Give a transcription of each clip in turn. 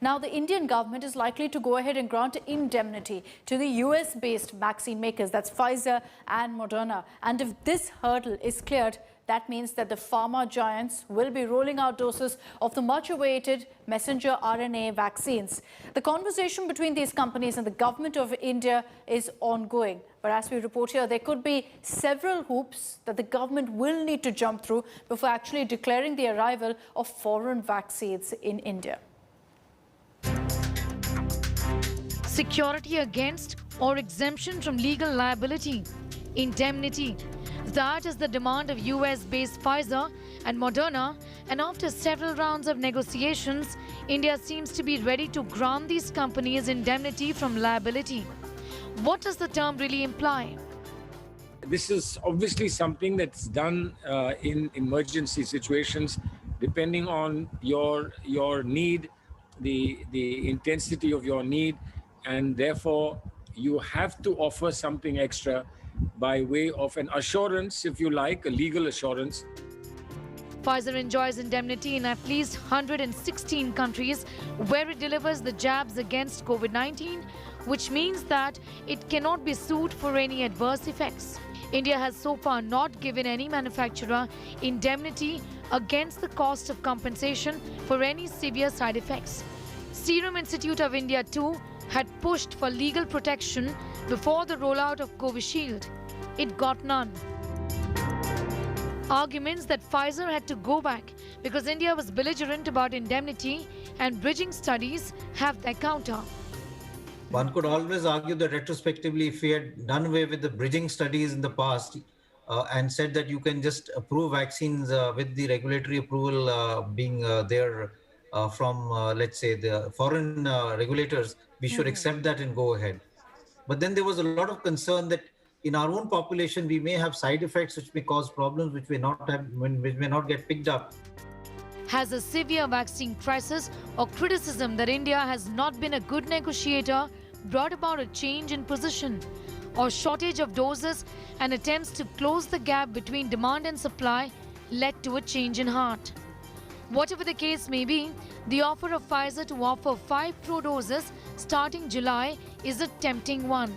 Now, the Indian government is likely to go ahead and grant indemnity to the US-based vaccine makers, that's Pfizer and Moderna. And if this hurdle is cleared, that means that the pharma giants will be rolling out doses of the much-awaited messenger RNA vaccines. The conversation between these companies and the government of India is ongoing. But as we report here, there could be several hoops that the government will need to jump through before actually declaring the arrival of foreign vaccines in India. Security against or exemption from legal liability, indemnity. That is the demand of US-based Pfizer and Moderna, and after several rounds of negotiations, India seems to be ready to grant these companies indemnity from liability. What does the term really imply? This is obviously something that's done in emergency situations, depending on your need, the intensity of your need, and therefore you have to offer something extra by way of an assurance, if you like, a legal assurance. Pfizer enjoys indemnity in at least 116 countries where it delivers the jabs against COVID-19, which means that it cannot be sued for any adverse effects. India has so far not given any manufacturer indemnity against the cost of compensation for any severe side effects. Serum Institute of India too had pushed for legal protection before the rollout of Covishield. It got none. Arguments that Pfizer had to go back because India was belligerent about indemnity and bridging studies have their counter. One could always argue that retrospectively, if we had done away with the bridging studies in the past and said that you can just approve vaccines with the regulatory approval being there from, let's say, the foreign regulators, we should accept that and go ahead. But then there was a lot of concern that in our own population, we may have side effects which may cause problems which may not get picked up. Has a severe vaccine crisis or criticism that India has not been a good negotiator brought about a change in position, or shortage of doses and attempts to close the gap between demand and supply led to a change in heart? Whatever the case may be, the offer of Pfizer to offer 5 crore doses starting July is a tempting one.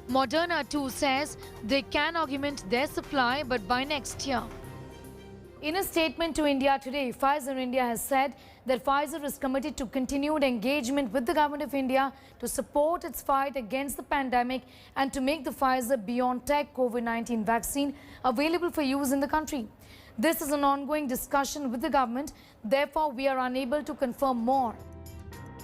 Moderna too says they can augment their supply, but by next year. In a statement to India today, Pfizer India has said that Pfizer is committed to continued engagement with the government of India to support its fight against the pandemic and to make the Pfizer-BioNTech COVID-19 vaccine available for use in the country. This is an ongoing discussion with the government, therefore we are unable to confirm more.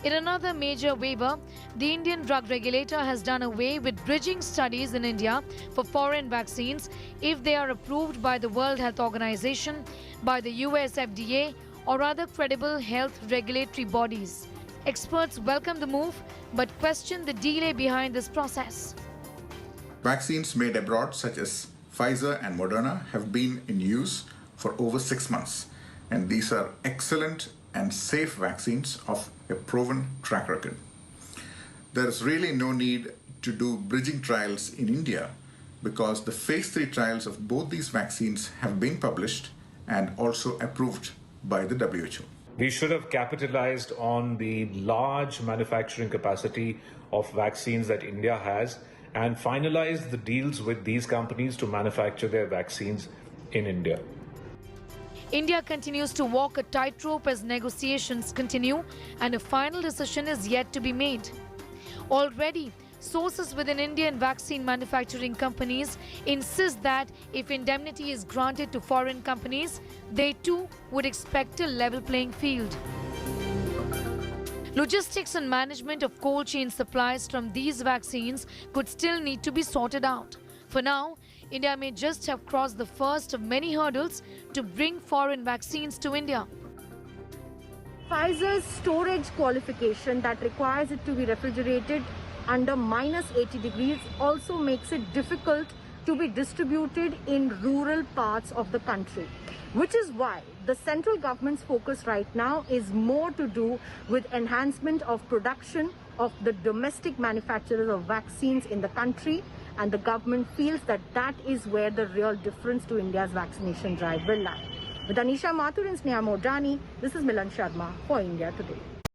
In another major waiver, the Indian drug regulator has done away with bridging studies in India for foreign vaccines if they are approved by the World Health Organization, by the US FDA or other credible health regulatory bodies. Experts welcome the move but question the delay behind this process. Vaccines made abroad such as Pfizer and Moderna have been in use for over 6 months, and these are excellent and safe vaccines of a proven track record. There is really no need to do bridging trials in India because the phase 3 trials of both these vaccines have been published and also approved by the WHO. We should have capitalized on the large manufacturing capacity of vaccines that India has and finalized the deals with these companies to manufacture their vaccines in India. India continues to walk a tightrope as negotiations continue and a final decision is yet to be made. Already, sources within Indian vaccine manufacturing companies insist that if indemnity is granted to foreign companies, they too would expect a level playing field. Logistics and management of cold chain supplies from these vaccines could still need to be sorted out. For now, India may just have crossed the first of many hurdles to bring foreign vaccines to India. Pfizer's storage qualification that requires it to be refrigerated under minus 80 degrees also makes it difficult to be distributed in rural parts of the country, which is why the central government's focus right now is more to do with enhancement of production of the domestic manufacturers of vaccines in the country, and the government feels that that is where the real difference to India's vaccination drive will lie. With Anisha Mathur and Sneha Modani, this is Milan Sharma for India Today.